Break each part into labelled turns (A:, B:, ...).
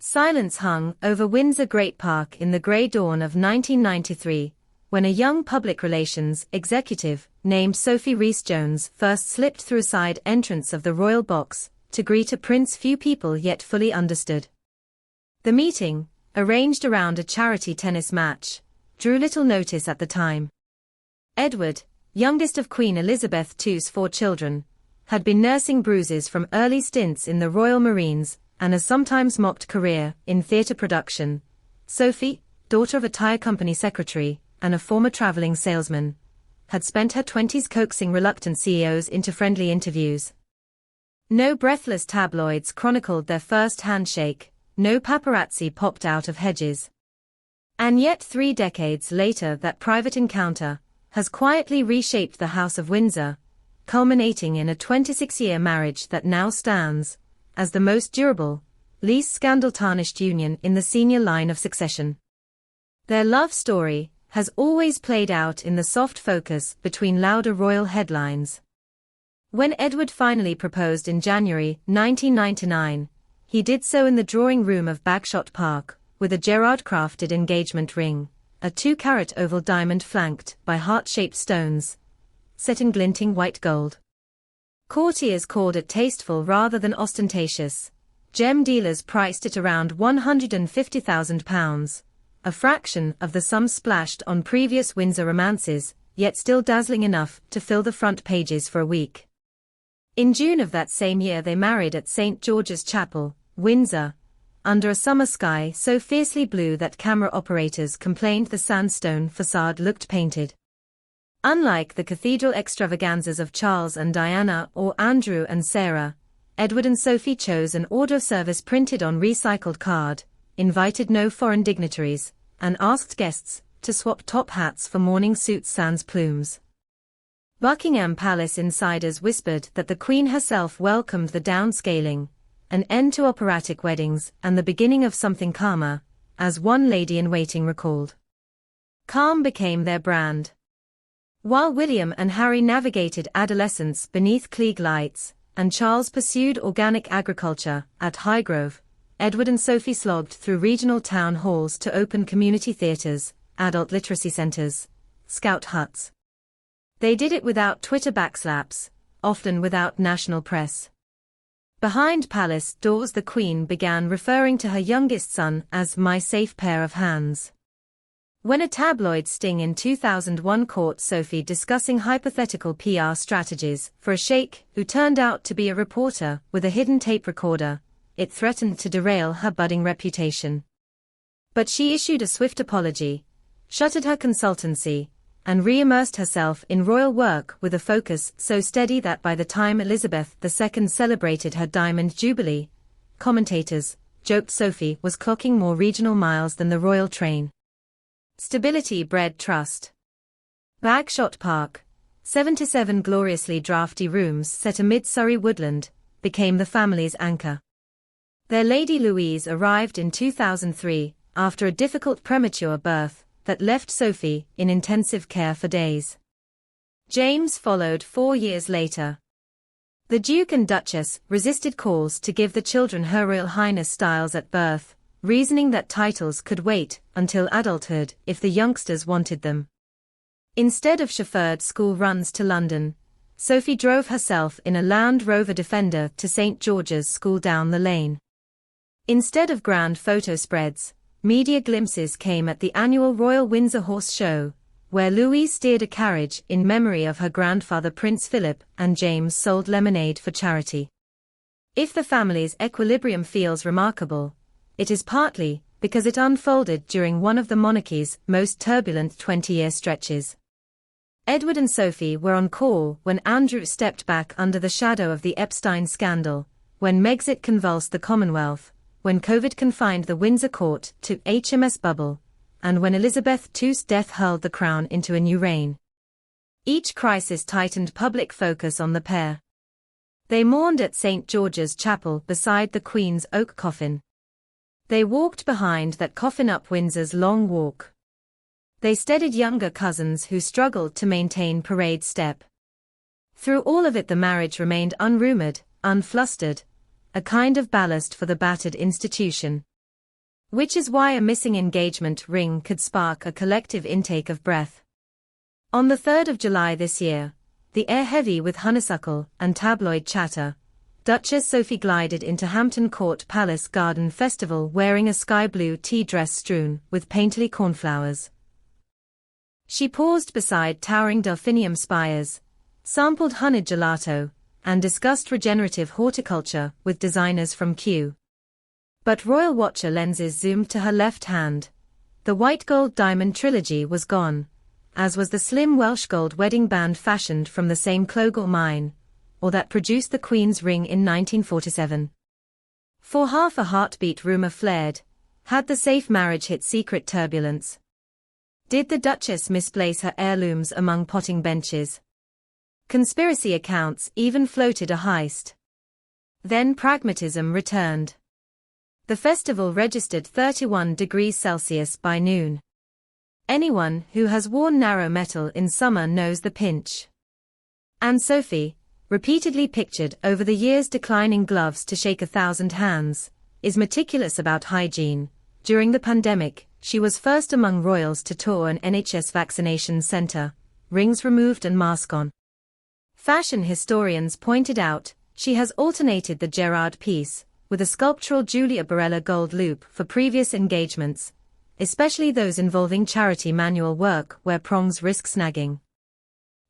A: Silence hung over Windsor Great Park in the grey dawn of 1993, when a young public relations executive named Sophie Rhys-Jones first slipped through a side entrance of the royal box to greet a prince few people yet fully understood. The meeting, arranged around a charity tennis match, drew little notice at the time. Edward, youngest of Queen Elizabeth II's 4 children, had been nursing bruises from early stints in the Royal Marines and a sometimes mocked career in theatre production. Sophie, daughter of a tire company secretary and a former traveling salesman, had spent her 20s coaxing reluctant CEOs into friendly interviews. No breathless tabloids chronicled their first handshake, no paparazzi popped out of hedges. And yet 3 decades later that private encounter has quietly reshaped the House of Windsor, culminating in a 26-year marriage that now stands as the most durable, least scandal-tarnished union in the senior line of succession. Their love story has always played out in the soft focus between louder royal headlines. When Edward finally proposed in January 1999, he did so in the drawing room of Bagshot Park, with a Gerard-crafted engagement ring, a 2-carat oval diamond flanked by heart-shaped stones, set in glinting white gold. Courtiers called it tasteful rather than ostentatious. Gem dealers priced it around £150,000, a fraction of the sum splashed on previous Windsor romances, yet still dazzling enough to fill the front pages for a week. In June of that same year they married at St. George's Chapel, Windsor, under a summer sky so fiercely blue that camera operators complained the sandstone facade looked painted. Unlike the cathedral extravaganzas of Charles and Diana or Andrew and Sarah, Edward and Sophie chose an order of service printed on recycled card, invited no foreign dignitaries, and asked guests to swap top hats for morning suits sans plumes. Buckingham Palace insiders whispered that the Queen herself welcomed the downscaling, an end to operatic weddings and the beginning of something calmer, as one lady-in-waiting recalled. Calm became their brand. While William and Harry navigated adolescence beneath Klieg lights, and Charles pursued organic agriculture at Highgrove, Edward and Sophie slogged through regional town halls to open community theatres, adult literacy centres, scout huts. They did it without Twitter backslaps, often without national press. Behind palace doors the Queen began referring to her youngest son as "my safe pair of hands." When a tabloid sting in 2001 caught Sophie discussing hypothetical PR strategies for a sheikh who turned out to be a reporter with a hidden tape recorder, it threatened to derail her budding reputation. But she issued a swift apology, shuttered her consultancy, and re-immersed herself in royal work with a focus so steady that by the time Elizabeth II celebrated her Diamond Jubilee, commentators joked Sophie was clocking more regional miles than the royal train. Stability bred trust. Bagshot Park, 77 gloriously drafty rooms set amid Surrey woodland, became the family's anchor. Their Lady Louise arrived in 2003, after a difficult premature birth that left Sophie in intensive care for days. James followed 4 years later. The Duke and Duchess resisted calls to give the children Her Royal Highness styles at birth, reasoning that titles could wait until adulthood if the youngsters wanted them. Instead of chauffeured school runs to London, Sophie drove herself in a Land Rover Defender to St. George's School down the lane. Instead of grand photo spreads, media glimpses came at the annual Royal Windsor Horse Show, where Louise steered a carriage in memory of her grandfather Prince Philip and James sold lemonade for charity. If the family's equilibrium feels remarkable, it is partly because it unfolded during one of the monarchy's most turbulent 20-year stretches. Edward and Sophie were on call when Andrew stepped back under the shadow of the Epstein scandal, when Megxit convulsed the Commonwealth, when COVID confined the Windsor court to HMS Bubble, and when Elizabeth II's death hurled the crown into a new reign. Each crisis tightened public focus on the pair. They mourned at St. George's Chapel beside the Queen's oak coffin. They walked behind that coffin up Windsor's Long Walk. They steadied younger cousins who struggled to maintain parade step. Through all of it the marriage remained unrumored, unflustered, a kind of ballast for the battered institution. Which is why a missing engagement ring could spark a collective intake of breath. On the 3rd of July this year, the air heavy with honeysuckle and tabloid chatter, Duchess Sophie glided into Hampton Court Palace Garden Festival wearing a sky-blue tea dress strewn with painterly cornflowers. She paused beside towering delphinium spires, sampled honeyed gelato, and discussed regenerative horticulture with designers from Kew. But royal watcher lenses zoomed to her left hand. The white gold diamond trilogy was gone, as was the slim Welsh gold wedding band fashioned from the same Clogall mine, or that produced the Queen's ring in 1947. For half a heartbeat rumour flared. Had the safe marriage hit secret turbulence? Did the Duchess misplace her heirlooms among potting benches? Conspiracy accounts even floated a heist. Then pragmatism returned. The festival registered 31 degrees Celsius by noon. Anyone who has worn narrow metal in summer knows the pinch. And Sophie, repeatedly pictured over the years declining gloves to shake 1,000 hands, is meticulous about hygiene. During the pandemic, she was first among royals to tour an NHS vaccination centre, rings removed and mask on. Fashion historians pointed out, she has alternated the Gerard piece with a sculptural Julia Barella gold loop for previous engagements, especially those involving charity manual work where prongs risk snagging.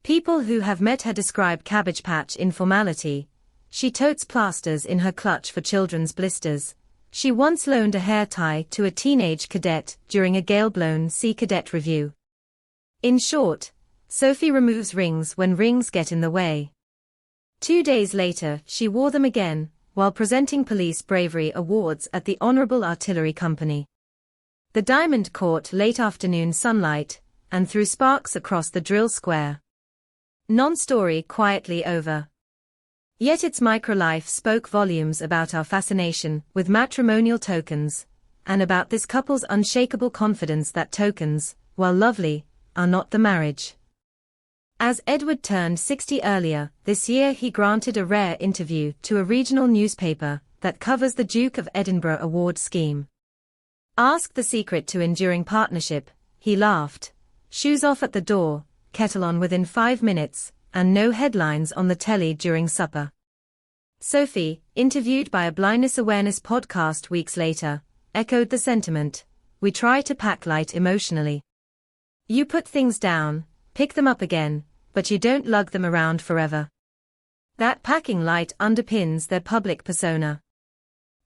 A: People who have met her describe Cabbage Patch informality. She totes plasters in her clutch for children's blisters. She once loaned a hair tie to a teenage cadet during a gale-blown Sea Cadet review. In short, Sophie removes rings when rings get in the way. 2 days later, she wore them again, while presenting Police Bravery Awards at the Honourable Artillery Company. The diamond caught late afternoon sunlight, and threw sparks across the drill square. Non-story quietly over. Yet its microlife spoke volumes about our fascination with matrimonial tokens, and about this couple's unshakable confidence that tokens, while lovely, are not the marriage. As Edward turned 60 earlier this year, he granted a rare interview to a regional newspaper that covers the Duke of Edinburgh award scheme. Asked the secret to enduring partnership, he laughed. Shoes off at the door, kettle on within 5 minutes, and no headlines on the telly during supper. Sophie, interviewed by a blindness awareness podcast weeks later, echoed the sentiment. We try to pack light emotionally. You put things down, pick them up again, but you don't lug them around forever. That packing light underpins their public persona.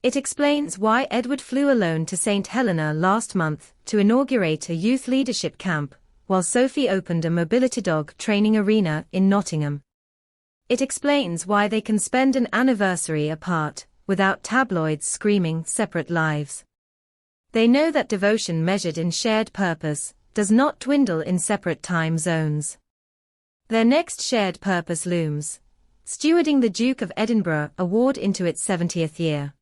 A: It explains why Edward flew alone to St. Helena last month to inaugurate a youth leadership camp, while Sophie opened a mobility dog training arena in Nottingham. It explains why they can spend an anniversary apart, without tabloids screaming separate lives. They know that devotion measured in shared purpose does not dwindle in separate time zones. Their next shared purpose looms: stewarding the Duke of Edinburgh Award into its 70th year.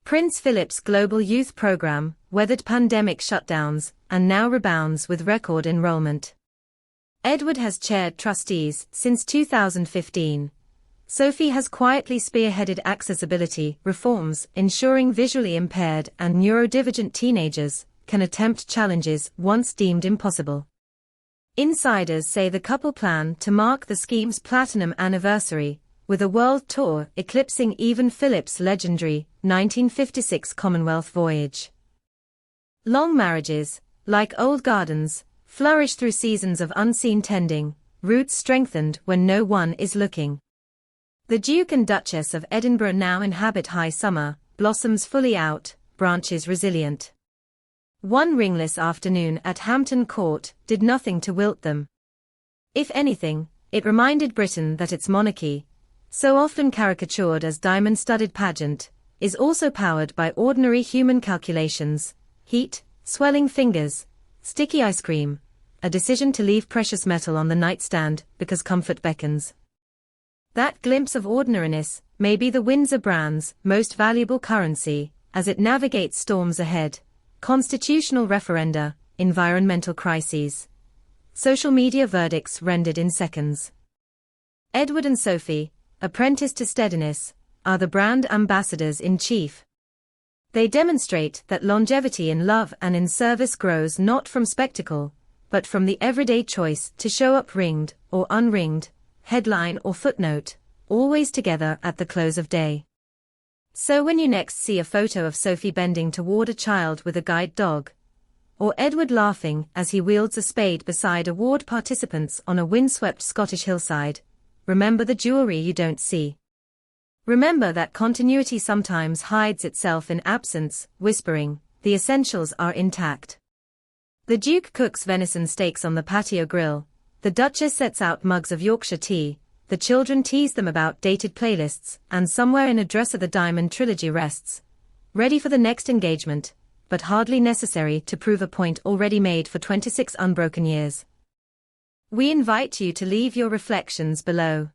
A: Prince Philip's global youth program weathered pandemic shutdowns and now rebounds with record enrollment. Edward has chaired trustees since 2015. Sophie has quietly spearheaded accessibility reforms, ensuring visually impaired and neurodivergent teenagers can attempt challenges once deemed impossible. Insiders say the couple plan to mark the scheme's platinum anniversary, with a world tour eclipsing even Philip's legendary 1956 Commonwealth voyage. Long marriages, like old gardens, flourish through seasons of unseen tending, roots strengthened when no one is looking. The Duke and Duchess of Edinburgh now inhabit high summer, blossoms fully out, branches resilient. One ringless afternoon at Hampton Court did nothing to wilt them. If anything, it reminded Britain that its monarchy, so often caricatured as diamond-studded pageant, is also powered by ordinary human calculations: heat, swelling fingers, sticky ice cream, a decision to leave precious metal on the nightstand because comfort beckons. That glimpse of ordinariness may be the Windsor brand's most valuable currency as it navigates storms ahead: constitutional referenda, environmental crises, social media verdicts rendered in seconds. Edward and Sophie, apprenticed to steadiness, are the brand ambassadors in chief. They demonstrate that longevity in love and in service grows not from spectacle, but from the everyday choice to show up ringed or unringed, headline or footnote, always together at the close of day. So when you next see a photo of Sophie bending toward a child with a guide dog, or Edward laughing as he wields a spade beside award participants on a windswept Scottish hillside, remember the jewelry you don't see. Remember that continuity sometimes hides itself in absence, whispering, the essentials are intact. The Duke cooks venison steaks on the patio grill, the Duchess sets out mugs of Yorkshire tea, the children tease them about dated playlists, and somewhere in a dresser the Diamond Trilogy rests, ready for the next engagement, but hardly necessary to prove a point already made for 26 unbroken years. We invite you to leave your reflections below.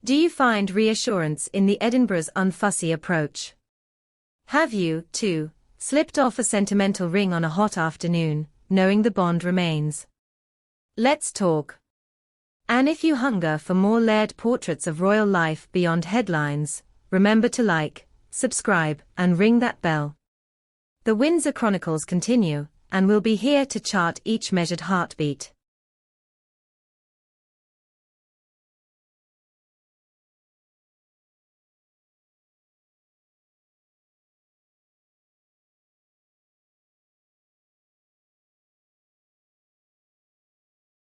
A: Do you find reassurance in the Edinburgh's unfussy approach? Have you, too, slipped off a sentimental ring on a hot afternoon, knowing the bond remains? Let's talk. And if you hunger for more layered portraits of royal life beyond headlines, remember to like, subscribe, and ring that bell. The Windsor Chronicles continue, and we'll be here to chart each measured heartbeat.